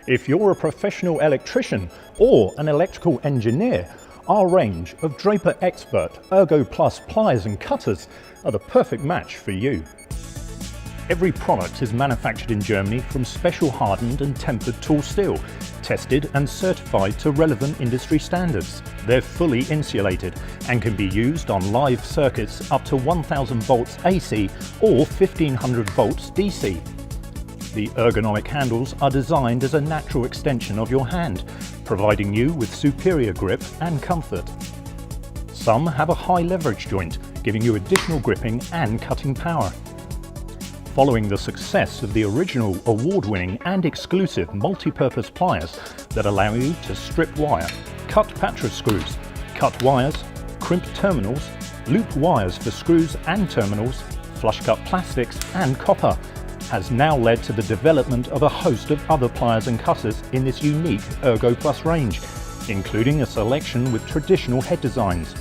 If you're a professional electrician or an electrical engineer, our range of Draper Expert Ergo Plus pliers and cutters are the perfect match for you. Every product is manufactured in Germany from special hardened and tempered tool steel, tested and certified to relevant industry standards. They're fully insulated and can be used on live circuits up to 1000 volts AC or 1500 volts DC. The ergonomic handles are designed as a natural extension of your hand, providing you with superior grip and comfort. Some have a high leverage joint, giving you additional gripping and cutting power. Following the success of the original award-winning and exclusive multi-purpose pliers that allow you to strip wire, cut patch screws, cut wires, crimp terminals, loop wires for screws and terminals, flush cut plastics and copper, has now led to the development of a host of other pliers and cutters in this unique Ergo Plus range, including a selection with traditional head designs.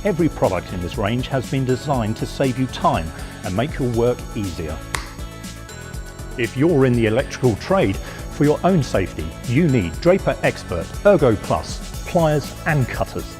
Every product in this range has been designed to save you time and make your work easier. If you're in the electrical trade, for your own safety, you need Draper Expert Ergo Plus pliers and cutters.